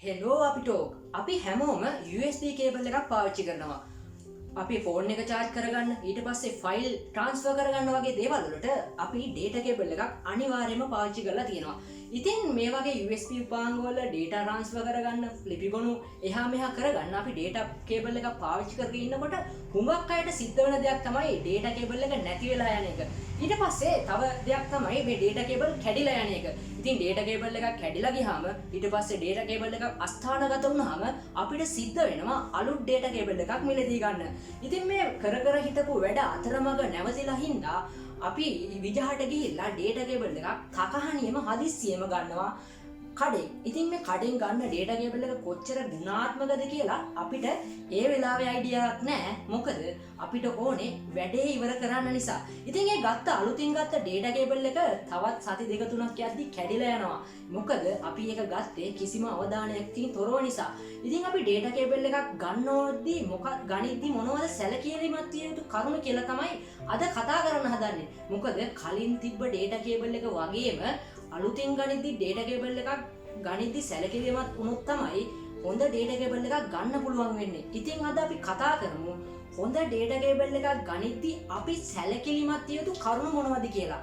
Hello අපිටෝක් අපි හැමෝම USB cable එකක් පාවිච්චි කරනවා. අපි ෆෝන් එක චාර්ජ් කරගන්න, ඊට පස්සේ ෆයිල් ට්‍රාන්ස්ෆර් කරගන්න වගේ දේවල් වලට අපි ඩේටා කේබල් එකක් අනිවාර්යයෙන්ම පාවිච්චි කරලා තියෙනවා. ඉතින් මේ වගේ USB උපාංග වල ඩේටා ට්‍රාන්ස්ෆර් කරගන්න, ලිපිගොනු එහා මෙහා කරගන්න අපි ඩේටා කේබල් එකක් පාවිච්චි කරගෙන ඉන්නකොට හුඟක් අයට සිද්ධ වෙන දෙයක් තමයි ඩේටා කේබල් එක නැති වෙලා යන එක. ඊට පස්සේ තව දෙයක් තමයි මේ ඩේටා කේබල් කැඩිලා යන එක. ඉතින් ඩේටා කේබල් එකක් කැඩිලා ගියාම ඊට පස්සේ ඩේටා කේබල් එකක් අස්ථානගත වුණාම අපිට සිද්ධ වෙනවා අලුත් ඩේටා කේබල් එකක් මිලදී ගන්න. ඉතින් මේ කර කර හිටපු වැඩ අතරමඟ නැවතිලා හින්දා අපි විජහට ගිහිල්ලා ඩේටා කේබල් එකක් කකහනියම හදිස්සියෙම ගන්නවා කඩෙන්. ඉතින් මේ කඩෙන් ගන්න ඩේටා කේබල් එක කොච්චර ගුණාත්මකද කියලා අපිට ඒ වෙලාවේ අයිඩියාවක් නැහැ. මොකද අපිට ඕනේ වැඩේ ඉවර කරන්න නිසා. ඉතින් ඒ ගත්ත අලුතින් ගත්ත ඩේටා කේබල් එක තවත් සති දෙක තුනක් යද්දි කැඩිලා යනවා. මොකද අපි ඒක ගත්තේ කිසිම අවධානයකින් තොරව නිසා. ඉතින් අපි ඩේටා කේබල් එකක් ගන්නෝද්දී ගනිද්දි මොනවද සැලකිලිමත් විය යුතු කරුණු කියලා තමයි අද කතා කරන්න හදන්නේ. මොකද කලින් තිබ්බ ඩේටා කේබල් එක වගේම අලුතින් ගනිද්දි ඩේටා කේබල් එකක් ගනිද්දි සැලකිලිමත් වුණොත් තමයි හොඳ ඩේටා කේබල් එකක් ගන්න පුළුවන් වෙන්නේ. ඉතින් අද අපි කතා කරමු හොඳ ඩේටා කේබල් එකක් ගනිද්දි අපි සැලකිලිමත් විය යුතු කරුණු මොනවද කියලා.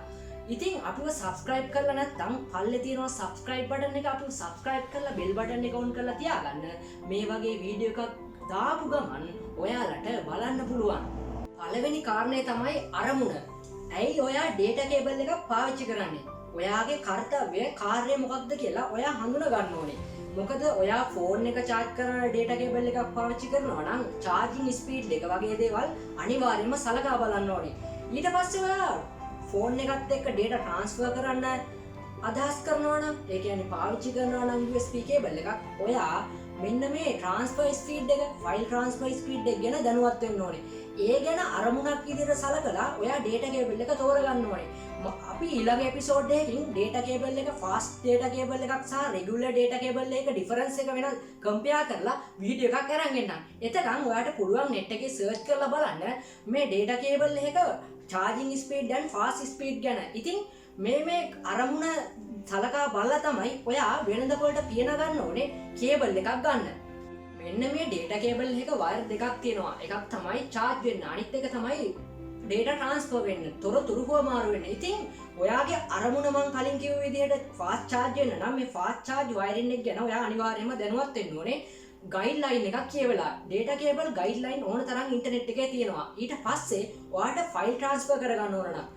ඉතින් අපිව සබස්ක්‍රයිබ් කරලා නැත්නම් පල්ලේ තියෙනවා සබස්ක්‍රයිබ් බටන් එක, අපිව සබස්ක්‍රයිබ් කරලා බෙල් බටන් එක ඔන් කරලා තියාගන්න. මේ වගේ වීඩියෝ එකක් දාපු ගමන් ඔයාලට බලන්න පුළුවන්. පළවෙනි කාරණේ තමයි අරමුණ. ඇයි ඔයා ඩේටා කේබල් එකක් පාවිච්චි කරන්නේ? ඔයාගේ කාර්යය කාර්යය මොකක්ද කියලා ඔයා හඳුනා ගන්න ඕනේ. මොකද ඔයා ෆෝන් එක චාර්ජ් කරන ඩේටා කේබල් එකක් පාවිච්චි කරනවා නම් charging speed එක වගේ දේවල් අනිවාර්යයෙන්ම සලකා බලන්න ඕනේ. ඊට පස්සේ ඔයා ෆෝන් එකත් එක්ක ඩේටා ට්‍රාන්ස්ෆර් කරන්න අදහස් කරනවා නම්, ඒ කියන්නේ පාවිච්චි කරනවා නම් USB කේබල් එකක්, ඔයා මෙන්න මේ ට්‍රාන්ස්ෆර් ස්පීඩ් එක, ෆයිල් ට්‍රාන්ස්ෆර් ස්පීඩ් එක ගැන දැනුවත් වෙන්න ඕනේ. ඒ ගැන අරමුණක් විදිහට සලකලා ඔයා ඩේටා කේබල් එක තෝරගන්න ඕනේ. අපි ඊළඟ එපිසෝඩ් එකකින් ඩේටා කේබල් එක ෆාස්ට් ඩේටා කේබල් එකක් සහ රෙගියුලර් ඩේටා කේබල් එක ඩිෆරන්ස් එක වෙන කම්පෙයාර් කරලා වීඩියෝ එකක් අරන් එන්නම්. එතකන් ඔයාට පුළුවන් net එකේ සර්ච් කරලා බලන්න මේ ඩේටා කේබල් එක charging speed and fast speed ගැන. ඉතින් මේ අරමුණ සලකා බලලා තමයි ඔයා වෙනද වලට පියන ගන්න ඕනේ කේබල් එකක් ගන්න. මෙන්න මේ ඩේටා කේබල් එක වයර් දෙකක් තියෙනවා. එකක් තමයි charge වෙන්න, අනිත් එක තමයි ඩේටා ට්‍රාන්ස්ෆර් වෙන්න, තොරතුරු හොමාරු වෙන්න. ඉතින් ඔයාගේ අරමුණ මම කලින් කිව්ව විදිහට ෆාස්ට් charge වෙන්න නම් මේ ෆාස්ට් charge වයරින් එක ගැන ඔයා අනිවාර්යයෙන්ම දැනුවත් වෙන්න ඕනේ. ගයිඩ්ලයින් එකක් කියවලා ඩේටා කේබල් ගයිඩ්ලයින් ඕන තරම් ඉන්ටර්නෙට් එකේ තියෙනවා. ඊට පස්සේ ඔයාට ෆයිල් ට්‍රාන්ස්ෆර් කරගන්න ඕන නම්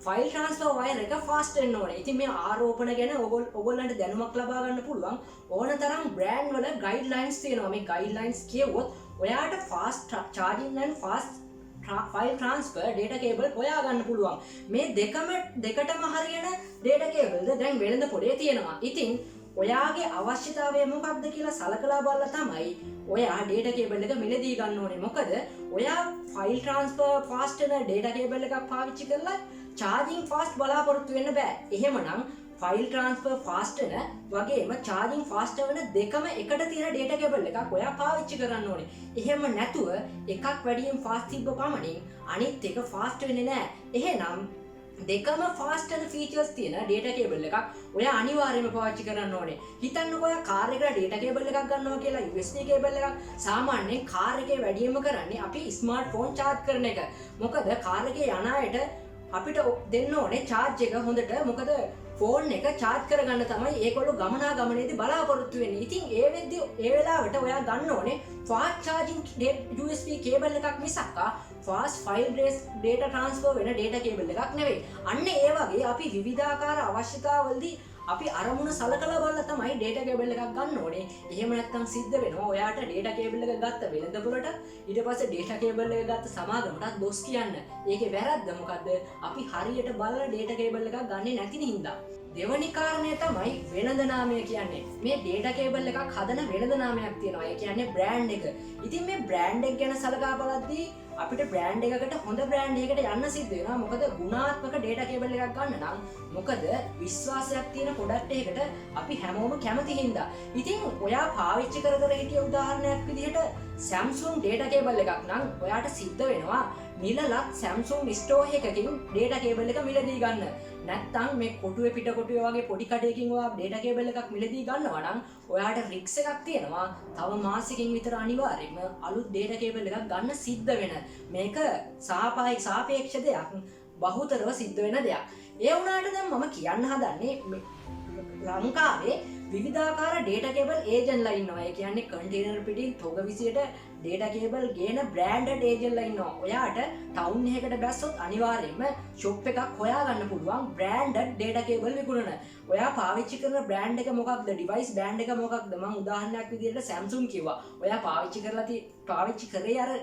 ෆයිල් ට්‍රාන්ස්ෆර් වයර් එක ෆාස්ට් වෙන්න ඕනේ. ඉතින් මේ ආරෝපණ ගැන ඔයගොල්ලන්ට දැනුමක් ලබා ගන්න පුළුවන් ඕන තරම් බ්‍රෑන්ඩ් වල ගයිඩ්ලයින්ස් තියෙනවා. මේ ගයිඩ්ලයින්ස් කියවුවොත් ඔයාට fast charging and fast file transfer data cable හොයා ගන්න පුළුවන්. මේ දෙකටම හරියන ඩේටා කේබල්ද දැන් වෙළඳ පොලේ තියෙනවා. ඉතින් ඔයාගේ අවශ්‍යතාවය මොකක්ද කියලා සලකලා බලලා තමයි ඔයා ඩේටා කේබල් එක මිලදී ගන්න ඕනේ. මොකද ඔයා ෆයිල් ට්‍රාන්ස්ෆර් ෆාස්ට් වෙන ඩේටා කේබල් එකක් පාවිච්චි කරලා charging fast බලාපොරොත්තු වෙන්න බෑ. එහෙමනම් ෆයිල් ට්‍රාන්ස්ෆර් ෆාස්ට් වෙන වගේම charging fast වෙන දෙකම එකට තියෙන ඩේටා කේබල් එකක් ඔයා පාවිච්චි කරන්න ඕනේ. එහෙම නැතුව එකක් වැඩියෙන් ෆාස්ට් තිබ්බ පමණින් අනිත් එක ෆාස්ට් වෙන්නේ නැහැ. එහෙනම් දෙකම ෆාස්ට් වෙන ෆීචර්ස් තියෙන ඩේටා කේබල් එකක් ඔයා අනිවාර්යයෙන්ම පාවිච්චි කරන්න ඕනේ. හිතන්නකෝ ඔයා කාර් එකකට ඩේටා කේබල් එකක් ගන්නවා කියලා USB කේබල් එකක්. සාමාන්‍යයෙන් කාර් එකේ වැඩියෙන්ම කරන්නේ අපි ස්මාර්ට්ෆෝන් charge කරන එක. මොකද කාර් එකේ යන අයට අපිට දෙන්න ඕනේ charge එක හොඳට. මොකද ෆෝන් එක charge කරගන්න තමයි ඒගොල්ලෝ ගමනාගමනයේදී බලාපොරොත්තු වෙන්නේ. ඉතින් ඒ වෙලාවට ඔයා ගන්න ඕනේ fast charging USB කේබල් එකක් මිසක් fast file data transfer වෙන data කේබල් එකක් නෙවෙයි. අන්න ඒ වගේ අපි විවිධාකාර අවශ්‍යතාවලදී අපි අරමුණ සලකලා බලලා තමයි data කේබල් එකක් ගන්න ඕනේ. එහෙම නැත්නම් සිද්ධ වෙනවා ඔයාට data කේබල් එක ගත්ත වෙළඳපොළට ඊට පස්සේ data කේබල් එක ගත්ත සමාගමටත් දොස් කියන්න. ඒකේ වැරද්ද මොකද්ද? අපි හරියට බලලා data කේබල් එකක් ගන්නේ නැති නින්දා. දෙවැනි කාරණය තමයි වෙළඳ නාමය කියන්නේ. මේ ඩේටා කේබල් එකක් හදන වෙළඳ නාමයක් තියෙනවා. ඒ කියන්නේ බ්‍රෑන්ඩ් එක. ඉතින් මේ බ්‍රෑන්ඩ් එක ගැන සලකා බලද්දී අපිට බ්‍රෑන්ඩ් එකකට හොඳ බ්‍රෑන්ඩ් එකකට යන්න සිද්ධ වෙනවා. මොකද ගුණාත්මක ඩේටා කේබල් එකක් ගන්න නම් මොකද විශ්වාසයක් තියෙන ප්‍රොඩක්ට් එකකට අපි හැමෝම කැමති හින්දා. ඉතින් ඔයා පාවිච්චි කර හිටිය උදාහරණයක් විදිහට Samsung ඩේටා කේබල් එකක් නම් ඔයාට සිද්ධ වෙනවා නිලලත් Samsung ස්ටෝර් එකකින් ඩේටා කේබල් එක මිලදී ගන්න. නැත්තම් මේ කොටුවේ පිට කොටුවේ වගේ පොඩි කඩේකින් ඔයා ඩේටා කේබල් එකක් මිලදී ගන්නවා නම් ඔයාට රික්ස් එකක් තියෙනවා. තව මාසෙකින් විතර අනිවාර්යයෙන්ම අලුත් ඩේටා කේබල් එකක් ගන්න සිද්ධ වෙන. මේක සාපේක්ෂ දෙයක්. බහුතරව සිද්ධ වෙන දෙයක්. ඒ වුණාට දැන් මම කියන්න හදන්නේ ලංකාවේ විවිධාකාර ඩේටා කේබල් ඒජන්ට්ලා ඉන්නවා. ඒ කියන්නේ කන්ටේනර් පිටින් තොග විසියට ඩේටා කේබල් ගේන බ්‍රෑන්ඩඩ් ඒජන්ට්ලා ඉන්නවා. ඔයාට ටවුන් එකකට බැස්සොත් අනිවාර්යයෙන්ම ෂොප් එකක් හොයාගන්න පුළුවන් බ්‍රෑන්ඩඩ් ඩේටා කේබල් විකුණන. ඔයා පාවිච්චි කරන බ්‍රෑන්ඩ් එක මොකක්ද? ඩිවයිස් බ්‍රෑන්ඩ් එක මොකක්ද? මම උදාහරණයක් විදිහට Samsung කිව්වා. ඔයා පාවිච්චි කරේ අර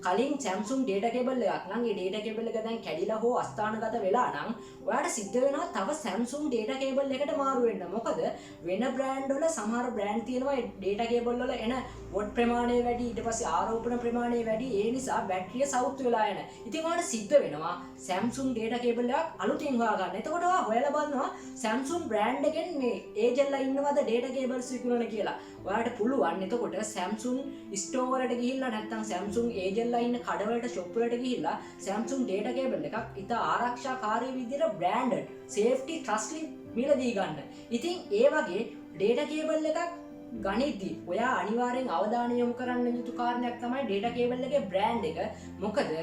කලින් Samsung data cable එකක් නම් ඒ data cable එක දැන් කැඩිලා හෝ අස්ථානගත වෙලා නම් ඔයාලට සිද්ධ වෙනවා තව Samsung data cable එකට මාරු වෙන්න. මොකද වෙන brand වල සමහර brand තියෙනවා ඒ data cable වල එන watt ප්‍රමාණය වැඩි, ඊට පස්සේ ආරෝපණ ප්‍රමාණය වැඩි. ඒ නිසා බැටරිය සවුත් වෙලා යන. ඉතින් ඔයාලට සිද්ධ වෙනවා Samsung data cable එකක් අලුතින් හොයාගන්න. එතකොට ඔයා හොයලා බලනවා Samsung brand එකෙන් මේ ඒජන්ට්ලා ඉන්නවද data cables විකුණන කියලා. ඔයාලට පුළුවන් එතකොට Samsung store වලට ගිහිල්ලා නැත්නම් Samsung agent ලා ඉන්න කඩවලට shop වලට ගිහිල්ලා Samsung data cable එකක් ඉතා ආරක්ෂාකාරී විදිහට branded safety trustly මිලදී ගන්න. ඉතින් ඒ වගේ data cable එකක් ගනිද්දී ඔයා අනිවාර්යෙන් අවධානය යොමු කරන්න යුතු කාරණයක් තමයි data cable එකේ brand එක. මොකද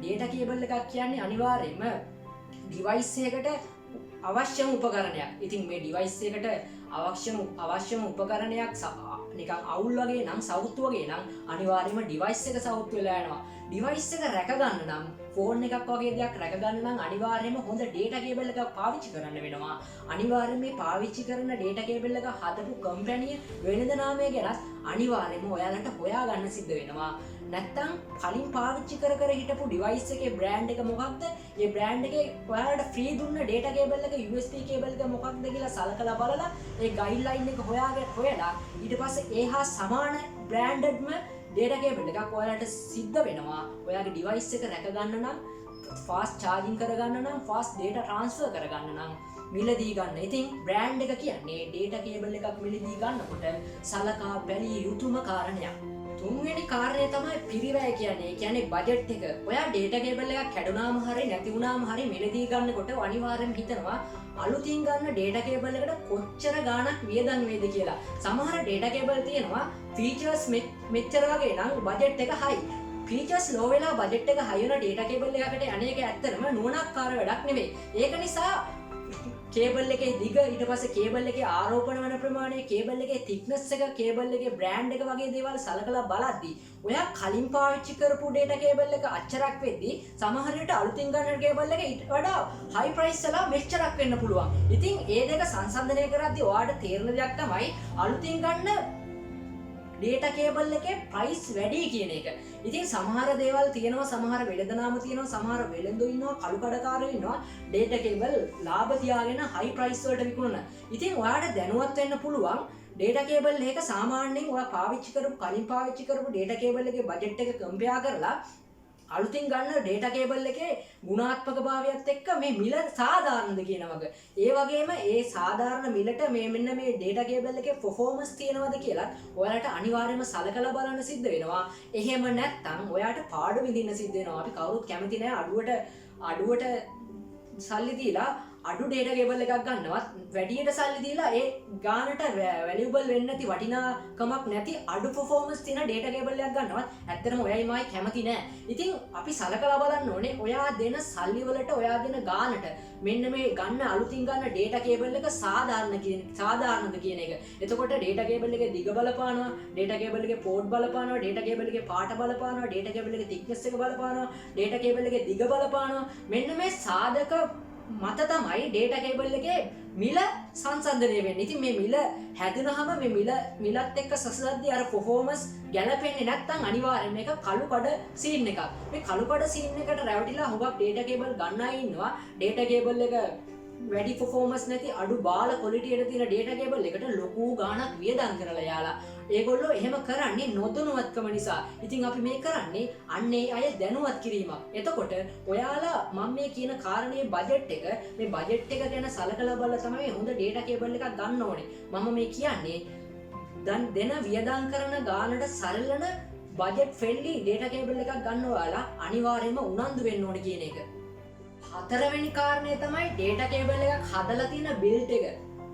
data cable එකක් කියන්නේ අනිවාර්යෙන්ම device එකකට අවශ්‍යම උපකරණයක්. ඉතින් මේ device එකට අවශ්‍යම උපකරණයක් නිකන් අවුල් වගේ නම් සවුත් වගේ නම් අනිවාර්යයෙන්ම device එක සවුත් වෙලා යනවා. device එක රැක ගන්න නම් ෆෝන් එකක් වගේ දෙයක් රැක ගන්න නම් අනිවාර්යයෙන්ම හොඳ data cable එකක් පාවිච්චි කරන්න වෙනවා. අනිවාර්යයෙන් මේ පාවිච්චි කරන data cable එක හදපු කම්පැනි වෙළඳ නාමය ගැන අනිවාර්යයෙන්ම ඔයාලට හොයා ගන්න සිද්ධ වෙනවා. නැත්තම් කලින් පාවිච්චි කර හිටපු device එකේ brand එක මොකක්ද? ඒ brand එකේ ඔයාලට free දුන්න data cable එක USB cable එක මොකක්ද කියලා සලකලා බලලා ඒ guideline එක හොයලා ඊට පස්සේ ඒහා සමාන brandedම data cable එකක් ඔයාලට සිද්ධ වෙනවා. ඔයාගේ device එක රැක ගන්න නම්, fast charging කරගන්න නම්, fast data transfer කරගන්න නම් මිලදී ගන්න. ඉතින් brand එක කියන්නේ data cable එකක් මිලදී ගන්නකොට සලකා බැලිය යුතුම කාරණයක්. තුන්වෙනි කාරණය තමයි පිරිවැය කියන්නේ. ඒ කියන්නේ බජට් එක. ඔයා data cable එකක් කැඩුනාම හරි නැති වුණාම හරි මිලදී ගන්නකොට අනිවාර්යෙන් හිතනවා අලුතින් ගන්න data cable එකට කොච්චර ගාණක් වියදම් වේද කියලා. සමහර data cable තියෙනවා features මෙච්චර වගේ නම් බජට් එක high. features low වෙලා බජට් එක high වෙන data cable එකකට අනේක ඇත්තටම නුවණක්කාර වැඩක් නෙවෙයි. ඒක නිසා කේබල් එකේ දිග, ඊට පස්සේ කේබල් එකේ ආරෝපණ වන ප්‍රමාණය, කේබල් එකේ thickness එක, කේබල් එකේ brand එක වගේ දේවල් සලකලා බලද්දී ඔයා කලින් පාවිච්චි කරපු data cable එක අච්චරක් වෙද්දී සමහර විට අලුතින් ගන්න කේබල් එක ඊට වඩා high price වල මෙච්චරක් වෙන්න පුළුවන්. ඉතින් ඒ දෙක සංසන්දනය කරද්දී ඔයාට තේරෙන දෙයක් තමයි අලුතින් ගන්න data cable එකේ price වැඩි කියන එක. ඉතින් සමහර දේවල් තියෙනවා, සමහර වෙළඳනාම තියෙනවා, සමහර වෙළඳු ඉන්නවා, කළු කඩකාරයෝ ඉන්නවා data cable ලාභ තියාගෙන high price වලට විකුණන. ඉතින් ඔයාට දැනුවත් වෙන්න පුළුවන් data cable එක සාමාන්‍යයෙන් ඔයා කලින් පාවිච්චි කරපු data cable එකේ budget එක compare කරලා අලුතින් ගන්න data cable එකේ ගුණාත්මක භාවයත් එක්ක මේ මිල සාධාරණද කියන වගේ. ඒ වගේම ඒ සාධාරණ මිලට මෙන්න මේ data cable එකේ performance තියෙනවද කියලා ඔයාලට අනිවාර්යයෙන්ම සලකලා බලන්න සිද්ධ වෙනවා. එහෙම නැත්නම් ඔයාට පාඩු විඳින්න සිද්ධ වෙනවා. අපි කවුරුත් කැමති නැහැ අඩුවට සල්ලි දීලා අඩු data cable එකක් ගන්නවත් වැඩියට සල්ලි දීලා ඒ ගානට valuable වෙන්නේ නැති වටිනාකමක් නැති අඩු performance තියෙන data cable එකක් ගන්නවත් ඇත්තටම ඔයයි මයි කැමති නෑ. ඉතින් අපි සලකලා බලන්න ඕනේ ඔයා දෙන සල්ලි වලට, ඔයා දෙන ගානට මෙන්න මේ ගන්න අලුතින් ගන්න data cable එක සාධාරණද කියන එක. එතකොට data cable එකේ දිග බලපානවා, data cable එකේ port බලපානවා, data cable එකේ පාට බලපානවා, data cable එකේ thickness එක බලපානවා, data cable එකේ දිග බලපානවා. මෙන්න මේ සාධක මත තමයි data cable එකේ මිල සංසන්දනය වෙන්නේ. ඉතින් මේ මිල හැදුනහම මේ මිලත් එක්ක සසද්දී අර performance ගැලපෙන්නේ නැත්නම් අනිවාර්යයෙන් මේක කළු කඩ සීන් එකක්. මේ කළු කඩ සීන් එකට රැවටිලා හුඟක් data cable ගන්න අය ඉන්නවා. data cable එක වැඩි performance නැති අඩු බාල quality එකට තියෙන data cable එකට ලොකු ගාණක් වියදම් කරලා යාලා. ඒගොල්ලෝ එහෙම කරන්නේ නොදැනුවත්කම නිසා. ඉතින් අපි මේ කරන්නේ අන්න ඒ අය දැනුවත් කිරීමක්. එතකොට ඔයාලා මම මේ කියන කාරණේ බජට් එක, මේ බජට් එක ගැන සලකලා බලලා තමයි හොඳ data cable එකක් ගන්න ඕනේ. මම මේ කියන්නේ දෙන වියදම් කරන ගානට සරලන බජට් ෆ්‍රෙන්ඩ්ලි data cable එකක් ගන්න ඔයාලා අනිවාර්යයෙන්ම උනන්දු වෙන්න ඕනේ කියන එක. හතරවෙනි කාරණය තමයි ඩේටා කේබල් එකක් හදලා තියෙන බිල්ඩ් එක.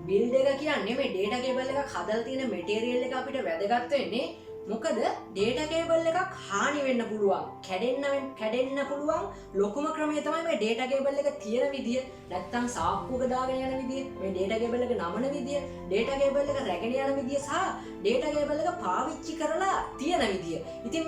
බිල්ඩ් එක කියන්නේ මේ ඩේටා කේබල් එකක් හදලා තියෙන මැටීරියල් එක අපිට වැදගත් වෙන්නේ මොකද ඩේටා කේබල් එකක් හානි වෙන්න පුළුවන් කැඩෙන්න පුළුවන් ලොකුම ක්‍රමය තමයි මේ ඩේටා කේබල් එක තියෙන විදිය නැත්තම් සාක්කුවක දාගෙන යන විදිය මේ ඩේටා කේබල් එක නමන විදිය ඩේටා කේබල් එක රැගෙන යන විදිය සහ ඩේටා කේබල් එක පාවිච්චි කරලා තියෙන විදිය. ඉතින්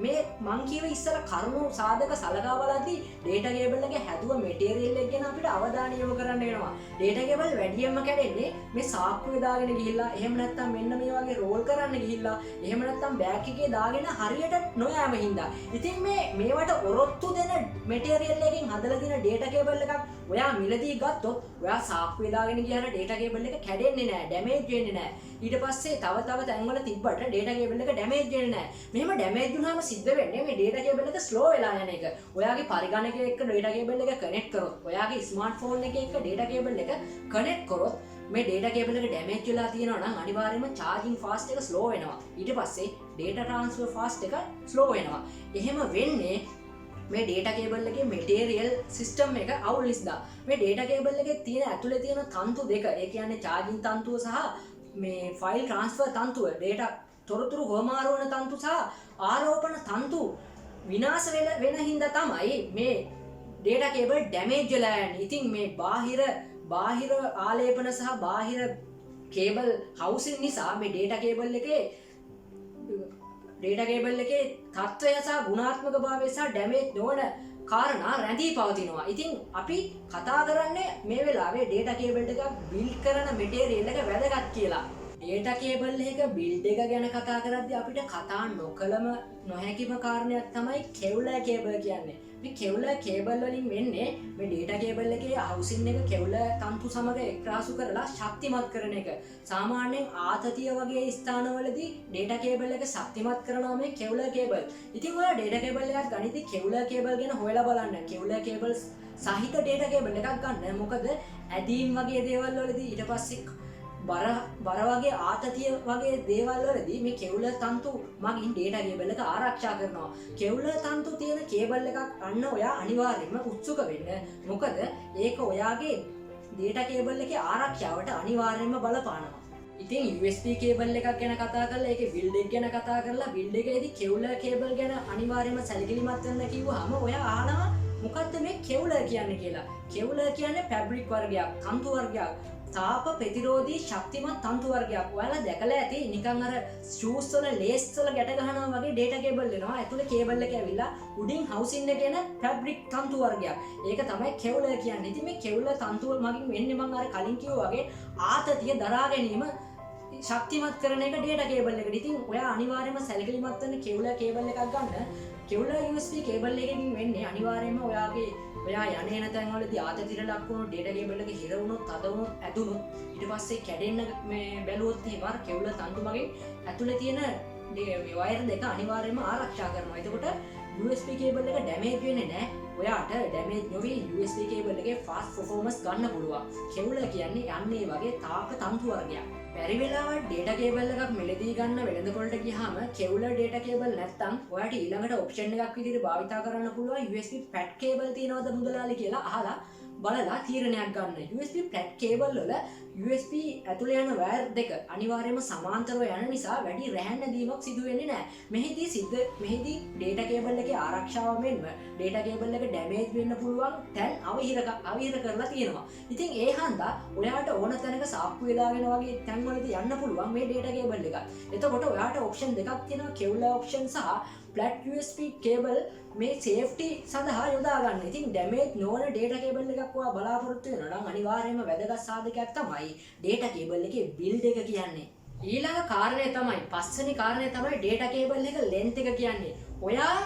මේ මං කියව ඉස්සලා කරුණු සාධක සලකා බලද්දී ඩේටා කේබල් එක හැදුව මැටීරියල් එක ගැන අපිට අවධානය යොමු කරන්න වෙනවා. ඩේටා කේබල් වැඩියෙන්ම කැඩෙන්නේ මේ සාක්කුවේ දාගෙන ගිහිල්ලා එහෙම නැත්තම් මෙන්න මේ වගේ රෝල් කරන්න ගිහිල්ලා එහෙම නැත්තම් බෑග් එකේ දාගෙන හරියට නොයෑම හින්දා. ඉතින් මේවට ඔරොත්තු දෙන මැටීරියල් එකකින් හදලා තියෙන ඩේටා කේබල් එකක් ඔයා මිලදී ගත්තොත් ඔයා සාක්කුවේ දාගෙන ගියහම ඩේටා කේබල් එක කැඩෙන්නේ නැහැ, ඩැමේජ් වෙන්නේ නැහැ. ඊට පස්සේ තව තැන්වල තිබ්බට ඩේටා කේබල් එක ඩැමේජ් වෙන්නේ නැහැ. මෙහෙම ඩැමේජ් වුණාම සිද්ධ වෙන්නේ මේ ඩේටා කේබල් එක ස්ලෝ වෙලා යන එක. ඔයාගේ පරිගණකය එක්ක ඩේටා කේබල් එක කනෙක්ට් කරොත්, ඔයාගේ ස්මාර්ට්ෆෝන් එකේ එක්ක ඩේටා කේබල් එක කනෙක්ට් කරොත් මේ ඩේටා කේබල් එක ඩැමේජ් වෙලා තියෙනවා නම් අනිවාර්යයෙන්ම charging fast එක slow වෙනවා. ඊට පස්සේ data transfer fast එක slow වෙනවා. එහෙම වෙන්නේ මේ ඩේටා කේබල් එකේ මැටීරියල් සිස්ටම් එක අවුල් නිසා. මේ ඩේටා කේබල් එකේ තියෙන ඇතුලේ තියෙන තන්තු දෙක, ඒ කියන්නේ charging තන්තුව සහ මේ ෆයිල් ට්‍රාන්ස්ෆර් තන්තුව, ඩේටා තොරතුරු හොමාරු වෙන තන්තු සහ ආරෝපණ තන්තු විනාශ වෙන හින්දා තමයි මේ ඩේටා කේබල් ඩැමේජ් වෙලා යන්නේ. ඉතින් මේ බාහිර ආලේපන සහ බාහිර කේබල් හවුසින් නිසා මේ ඩේටා කේබල් එකේ තත්ත්වය සහ ගුණාත්මක භාවය සහ ඩැමේජ් නොවන කාරණා රැඳී පවතිනවා. ඉතින් අපි කතා කරන්නේ මේ වෙලාවේ ඩේටා කේබල් එකක් බිල්ඩ් කරන මැටීරියල් එක වැදගත් කියලා. ඩේටා කේබල් එක බිල්ඩ් එක ගැන කතා කරද්දී අපිට කතා නොකළම නොහැකිම කාරණයක් තමයි කෙවුලර් කේබල් කියන්නේ. මේ කෙවුලර් කේබල් වලින් වෙන්නේ මේ ඩේටා කේබල් එකේ හවුසින් එක කෙවුලර් තන්තු සමග එක්රාසු කරලා ශක්තිමත් කරන එක. සාමාන්‍යයෙන් ආතතිය වගේ ස්ථානවලදී ඩේටා කේබල් එක ශක්තිමත් කරනවා මේ කෙවුලර් කේබල්. ඉතින් ඔයා ඩේටා කේබල් එකක් ගනිද්දී කෙවුලර් කේබල් ගැන හොයලා බලන්න. කෙවුලර් කේබල් සහිත ඩේටා කේබල් එකක් ගන්න. මොකද ඇදීම් වගේ දේවල් වලදී ඊට පස්සේ බර වගේ ආතතිය වගේ දේවල් වලදී මේ කෙවුලර් තන්තු මගින් ඩේටා කේබල් එක ආරක්ෂා කරනවා. කෙවුලර් තන්තු තියෙන කේබල් එකක් අන්න ඔයා අනිවාර්යයෙන්ම උත්සුක වෙන්න. මොකද ඒක ඔයාගේ ඩේටා කේබල් එකේ ආරක්ෂාවට අනිවාර්යයෙන්ම බලපානවා. ඉතින් USB කේබල් එකක් ගැන කතා කරලා ඒකේ බිල්ඩ් එක ගැන කතා කරලා බිල්ඩ් එකේදී කෙවුලර් කේබල් ගැන අනිවාර්යයෙන්ම සැලකිලිමත් වෙන්න කිව්වහම ඔයා අහනවා මොකද්ද මේ කෙවුලර් කියන්නේ කියලා. කෙවුලර් කියන්නේ ෆැබ්‍රික් වර්ගයක්, තන්තු වර්ගයක්. තාප ප්‍රතිරෝධී ශක්තිමත් තන්තු වර්ගයක්. ඔයාලා දැකලා ඇති නිකන් අර ෂූස් වල ලේස් වල ගැට ගන්නවා වගේ ඩේටා කේබල් එනවා. ඇතුලේ කේබල් එක ඇවිල්ලා උඩින් හවුසින් එකේ එන ෆැබ්‍රික් තන්තු වර්ගයක්. ඒක තමයි කෙවුලර් කියන්නේ. ඉතින් මේ කෙවුලර් තන්තු මගින් වෙන්නේ මම අර කලින් කිව්වා වගේ ආතතිය දරා ගැනීම ශක්තිමත් කරන එක ඩේටා කේබල් එකට. ඉතින් ඔයා අනිවාර්යයෙන්ම සැලකිලිමත් වෙන්න කෙවුලර් කේබල් එකක් ගන්න. කෙවුලර් USB කේබල් එකකින් වෙන්නේ අනිවාර්යයෙන්ම ඔයා යන්නේ නැතන් වලදී ආතතියට ලක් වුණොත් ඩේටා කේබල් එක හිර වුණොත්, තද වුණොත්, ඇදුනොත් ඊට පස්සේ කැඩෙන්න මේ බැලුවොත් එහෙම අර කෙවුලර් තන්තු මගින් ඇතුලේ තියෙන මේ වයර් දෙක අනිවාර්යයෙන්ම ආරක්ෂා කරනවා. එතකොට USB කේබල් එක ඩැමේජ් වෙන්නේ නැහැ. ඔයාට ඩැමේජ් නොවි USB කේබල් එකේ ෆාස්ට් පර්ෆෝමන්ස් ගන්න පුළුවන්. කෙවුලර් කියන්නේ යන්නේ වගේ තාප තන්තු වර්ගයක්. බැරි වෙලාවට ඩේටා කේබල් එකක් මෙලදී ගන්න වෙළඳපොළට ගියාම කෙවුලර් ඩේටා කේබල් නැත්තම් ඔයාට ඊළඟට ඔප්ෂන් එකක් විදිහට භාවිතා කරන්න පුළුවන් USB පැඩ් කේබල් තියෙනවද මුදලාලි කියලා අහලා බලලා තීරණයක් ගන්න. USB පැඩ් කේබල් වල USB ඇතුළේ යන වයර් දෙක අනිවාර්යයෙන්ම සමාන්තරව යන නිසා වැඩි රැහැන් නැදීමක් සිදු වෙන්නේ නැහැ. මෙහිදී ඩේටා කේබල් එකේ ආරක්ෂාව මෙන්ම ඩේටා කේබල් එක ඩැමේජ් වෙන්න පුළුවන් තැන් අවහිර කරලා තියෙනවා. ඉතින් ඒ හන්දා ඔයාට ඕන තැනක සාක්කු වෙලාගෙන වගේ තැන්වලදී යන්න පුළුවන් මේ ඩේටා කේබල් එක. එතකොට ඔයාට ඔප්ෂන් දෙකක් තියෙනවා, කෙවුලර් ඔප්ෂන් සහ ෆ්ලැට් USB කේබල් මේ සේෆ්ටි සඳහා යොදා ගන්න. ඉතින් ඩැමේජ් නොවන ඩේටා කේබල් එකක් ඔයා බලාපොරොත්තු වෙනවා නම් අනිවාර්යයෙන්ම වැදගත් සාධකයක් තමයි ඩේටා කේබල් එකේ බිල්ඩ් එක කියන්නේ. ඊළඟ කාරණය තමයි පස්වෙනි කාරණය තමයි ඩේටා කේබල් එක ලෙන්ත් එක කියන්නේ. ඔයා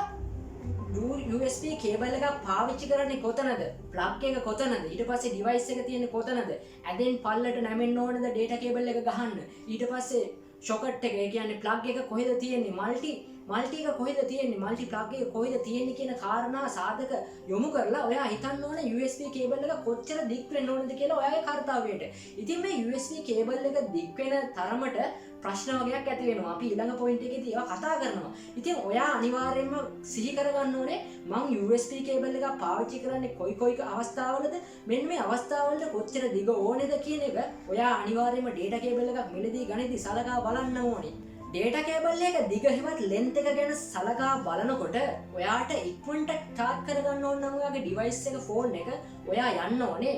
USB කේබල් එකක් පාවිච්චි කරන්නේ කොතනද? ප්ලග් එක කොතනද? ඊට පස්සේ ඩිවයිස් එක තියෙන්නේ කොතනද? ඇදෙන් පල්ලට නැමෙන්න ඕනද ඩේටා කේබල් එක ගහන්න? ඊට පස්සේ සොකට් එක, ඒ කියන්නේ ප්ලග් එක කොහෙද තියෙන්නේ? මල්ටි එක කොහෙද තියෙන්නේ? මල්ටි ප්ලග් එක කොහෙද තියෙන්නේ කියන කාරණා සාධක යොමු කරලා ඔයා හිතන්න ඕන USB කේබල් එක කොච්චර දික් වෙන්න ඕනද කියලා ඔයාගේ කාර්යයට. ඉතින් මේ USB කේබල් එක දික් වෙන තරමට ප්‍රශ්න වගේක් ඇති වෙනවා. අපි ඊළඟ පොයින්ට් එකේදී ඒවා කතා කරනවා. ඉතින් ඔයා අනිවාර්යයෙන්ම සිහි කරගන්න ඕනේ මම USB කේබල් එකක් පාවිච්චි කරන්නේ කොයි අවස්ථාවලද, මෙන්න මේ අවස්ථාවලට කොච්චර දිග ඕනේද කියන එක ඔයා අනිවාර්යයෙන්ම data කේබල් එකක් මිලදී ගනිද්දී සලකා බලන්න ඕනේ. data කේබල් එක දිග හිමත් length එක ගැන සලකා බලනකොට ඔයාට ඉක්මනට charge කරගන්න ඕන නම් ඔයාගේ device එක phone එක ඔයා යන්න ඕනේ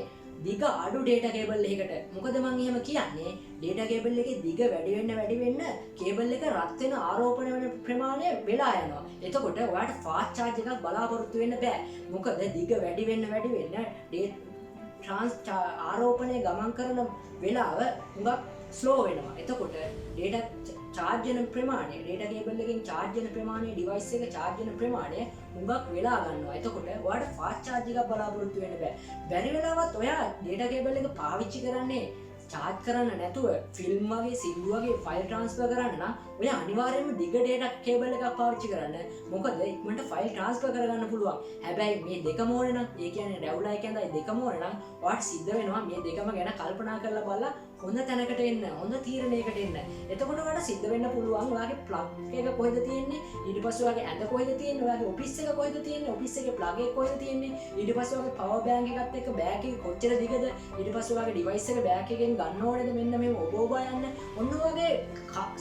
දිග අඩු data කේබල් එකකට. මොකද මම එහෙම කියන්නේ data කේබල් එකේ දිග වැඩි වෙන්න කේබල් එක රත් වෙන ආරෝපණය වෙන ප්‍රමාණය වෙලා යනවා. එතකොට ඔයාට fast charge එකක් බලාපොරොත්තු වෙන්න බෑ. මොකද දිග වැඩි වෙන්න ආරෝපණය ගමන් කරන වෙලාව හුඟක් ස්ලෝ වෙනවා. එතකොට data charge වෙන ප්‍රමාණය, data cable එකෙන් charge වෙන ප්‍රමාණය, device එක charge වෙන ප්‍රමාණය හුඟක් වෙලා ගන්නවා. එතකොට ඔයාලට fast charge එකක් බලාපොරොත්තු වෙන්න බෑ. බැරි වෙලාවත් ඔයා data cable එක පාවිච්චි කරන්නේ charge කරන්න නැතුව ෆිල්ම් වගේ සින්දු වගේ ෆයිල් ට්‍රාන්ස්ෆර් කරන්න නම් ඔයා අනිවාර්යයෙන්ම දිග data cable එකක් පාවිච්චි කරන්න. මොකද ඉක්මනට ෆයිල් ට්‍රාන්ස්ෆර් කරගන්න පුළුවන්. හැබැයි මේ දෙකම ඕනේ නම්, ඒ කියන්නේ රැවුලා එකෙන්දයි දෙකම ඕනේ නම් ඔයාට සිද්ධ වෙනවා මේ දෙකම ගැන කල්පනා කරලා බලලා හොඳ තැනකට එන්න, හොඳ තීරණයකට එන්න. එතකොට ඔයාලට සිද්ධ වෙන්න පුළුවන් ඔයාගේ ප්ලග් එක කොහෙද තියෙන්නේ, ඊට පස්සේ ඔයාගේ ඇඳ කොහෙද තියෙන්නේ, ඔයාගේ ඔෆිස් එක කොහෙද තියෙන්නේ, ඔෆිස් එකේ ප්ලග් එක කොහෙද තියෙන්නේ, ඊට පස්සේ ඔයාගේ පවර් බෑන්ක් එකත් එක්ක බෑග් එක කොච්චර දිගද, ඊට පස්සේ ඔයාගේ ඩිවයිස් එක බෑග් එකෙන් ගන්න ඕනේද, මෙන්න මේ ඔබ යන්න. ඔන්න ඔයගේ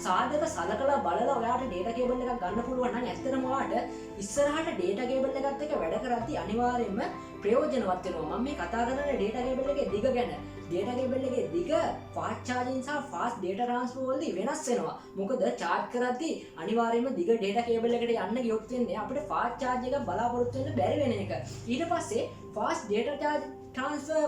සාධක සලකලා බලලා ඔයාට data cable එකක් ගන්න පුළුවන් නම් ඇත්තටම ඔයාට ඉස්සරහට data cable එකත් එක්ක වැඩ කරද්දී අනිවාර්යයෙන්ම ප්‍රයෝජනවත් වෙනවා. මම මේ කතා කරන්නේ data cable එකේ දිග ගැන. data cable එකේ දිග fast charging සහ fast data transfer වලදී වෙනස් වෙනවා. මොකද charge කරද්දී අනිවාර්යයෙන්ම දිග data cable එකට යන්න ගියොත් වෙන්නේ අපිට fast charge එකක් බලාපොරොත්තු වෙන්න බැරි වෙන එක. ඊට පස්සේ fast data transfer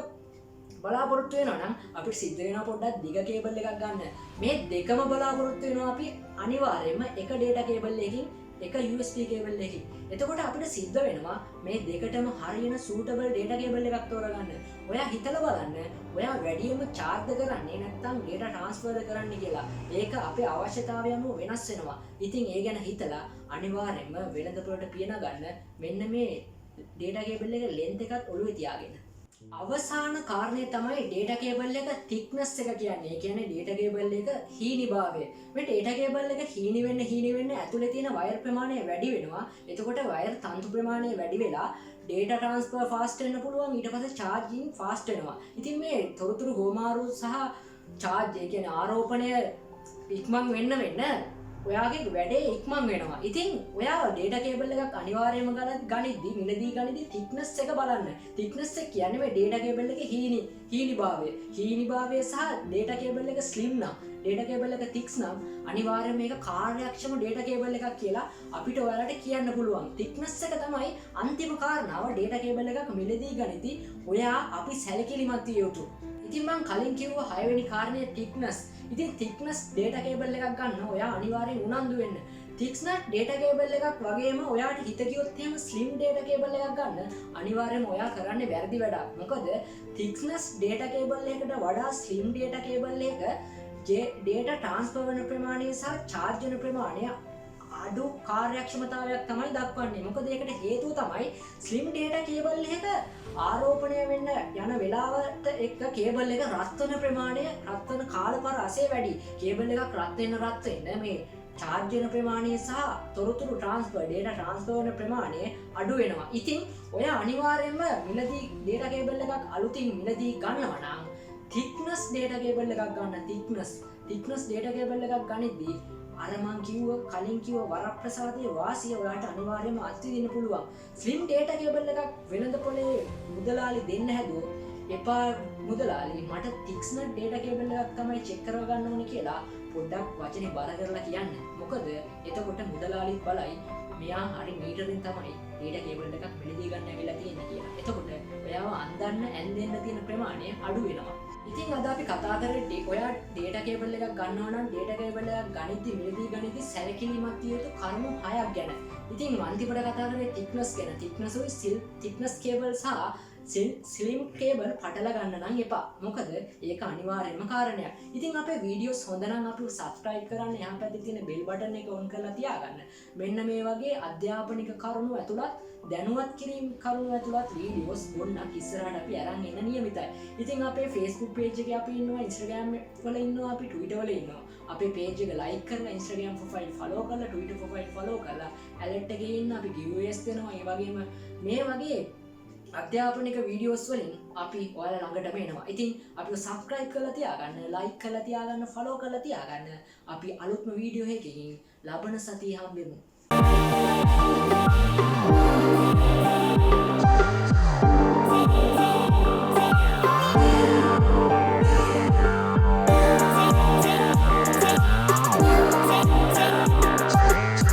බලාපොරොත්තු වෙනවා නම් අපිට සිද්ධ වෙනවා පොඩ්ඩක් දිග කේබල් එකක් ගන්න. මේ දෙකම බලාපොරොත්තු වෙනවා අපි අනිවාර්යයෙන්ම එක data cable එකකින් එක USB කේබල් එකකින්. එතකොට අපිට සිද්ධ වෙනවා මේ දෙකටම හරියන suitable data cable එකක් තෝරගන්න. ඔයා හිතලා බලන්න ඔයා වැඩියෙන්ම charge කරන්නේ නැත්නම් data transfer කරන්නේ කියලා. ඒක අපේ අවශ්‍යතාවය අනුව වෙනස් වෙනවා. ඉතින් ඒ ගැන හිතලා අනිවාර්යයෙන්ම වෙළඳපොළට පියන ගන්න මෙන්න මේ data cable එක length එකත් ඔළුවේ තියාගෙන. අවසාන කාරණය තමයි data cable එක thickness එක කියන්නේ. ඒ කියන්නේ data cable එක හීනිභාවය. මේ data cable එක හීනි වෙන්න ඇතුලේ තියෙන wire ප්‍රමාණය වැඩි වෙනවා. එතකොට wire තන්තු ප්‍රමාණය වැඩි වෙලා data transfer fast වෙන්න පුළුවන්. ඊට පස්සේ charging fast වෙනවා. ඉතින් මේ තොරතුරු හෝමාරු සහ charge ඒ කියන්නේ ආරෝපණය ඉක්මන් වෙන්න ඔයාගේ වැඩේ ඉක්මන් වෙනවා. ඉතින් ඔයා data cable එකක් අනිවාර්යයෙන්ම ගනිද්දි මිලදී thickness එක බලන්න. thickness එක කියන්නේ මේ data cable එකේ හීනිභාවය සහ data cable එක slim නම්, data cable එක thick නම් අනිවාර්යයෙන්ම මේක කාර්යක්ෂම data cable එකක් කියලා අපිට ඔයාලට කියන්න පුළුවන්. thickness එක තමයි අන්තිම කාරණාව. data cable එකක් මිලදී ගනිද්දි ඔයා අපි සැලකිලිමත් විය යුතුයි. ඉතින් මම කලින් කිව්ව 6 වෙනි කාරණය thickness. ඉතින් thickness data cable එකක් ගන්න ඔයා අනිවාර්යෙන් උනන්දු වෙන්න. thickness data cable එකක් වගේම ඔයාට හිත ගියොත් එහෙම slim data cable එකක් ගන්න අනිවාර්යයෙන්ම ඔයා කරන්නේ වැරදි වැඩක්. මොකද thickness data cable එකකට වඩා slim data cable එක data transfer වෙන ප්‍රමාණය සහ charge වෙන ප්‍රමාණය අඩු කාර්යක්ෂමතාවයක් තමයි දක්වන්නේ. මොකද ඒකට හේතුව තමයි slim data cable එක ආරෝපණය වෙන්න යන වෙලාවට එක්ක කේබල් එක රත් වෙන ප්‍රමාණය, රත් වෙන කාලපරාසය වැඩි. කේබල් එකක් රත් වෙන්න මේ charge වෙන ප්‍රමාණය සහ තොරතුරු transfer, data transfer වෙන ප්‍රමාණය අඩු වෙනවා. ඉතින් ඔයා අනිවාර්යයෙන්ම මිලදී data cable එකක් අලුතින් මිලදී ගන්නවා නම් thickness data cable එකක් ගන්න. thickness data cable එකක් ගනිද්දී අර මං කලින් කිව්ව වරප්‍රසාදයේ වාසිය ඔයාට අනිවාර්යයෙන්ම අත්විඳින්න පුළුවන්. slim data cable එකක් වෙළඳපොලේ මුදලාලි දෙන්න හැදුවොත් එපා මුදලාලි මට thickness data cable එකක් තමයි චෙක් කරව ගන්න ඕනේ කියලා පොඩ්ඩක් වචනේ බල කරලා කියන්න. මොකද එතකොට මුදලාලිත් බලයි මෙයා හරි මීටරින් තමයි data cable එකක් මිලදී ගන්න ඇවිල්ලා තියෙන්නේ කියලා. එතකොට ඔයාව අන්දන්න ඇන්දෙන්න තියෙන ප්‍රමාණය අඩු වෙනවා. ඉතින් අද අපි කතා කරන්නේ ඔයා data cable එකක් ගන්නවා නම් data cable එකක් ගනිද්දි මිලදී ගනිද්දි සැලකිලිමත් විය යුතු කරුණු 6ක් ගැන. ඉතින් අන්තිමට කතා කරන්නේ thickness ගැන. thickness cable සහ slim cable පටල ගන්න නම් එපා. මොකද ඒක අනිවාර්යම කාරණයක්. ඉතින් අපේ වීඩියෝස් හොඳ නම් අපිව subscribe කරන්න, එහා පැත්තේ තියෙන bell button එක on කරලා තියාගන්න. මෙන්න මේ වගේ අධ්‍යාපනික කරුණු ඇතුළත් දැනුවත් කිරීම කරුණු ඇතුළත් වීඩියෝස් ගොන්නක් ඉස්සරහට අපි අරන් එන්න නියමිතයි. ඉතින් අපේ Facebook page එකේ අපි ඉන්නවා, Instagram වල ඉන්නවා, අපි Twitter වල ඉන්නවා. අපේ පේජ් එක ලයික් කරලා Instagram ප්‍රොෆයිල් ෆලෝ කරලා Twitter ප්‍රොෆයිල් ෆලෝ කරලා ඇලර්ට් එකේ ඉන්න අපි giveaways දෙනවා ඒ වගේම මේ වගේ අධ්‍යාපනික වීඩියෝස් වලින් අපි ඔයාලා ළඟටම එනවා. ඉතින් අපිව subscribe කරලා තියාගන්න, like කරලා තියාගන්න, follow කරලා තියාගන්න. අපි අලුත්ම වීඩියෝ එකකින් ලබන සතියේ හම්බෙමු.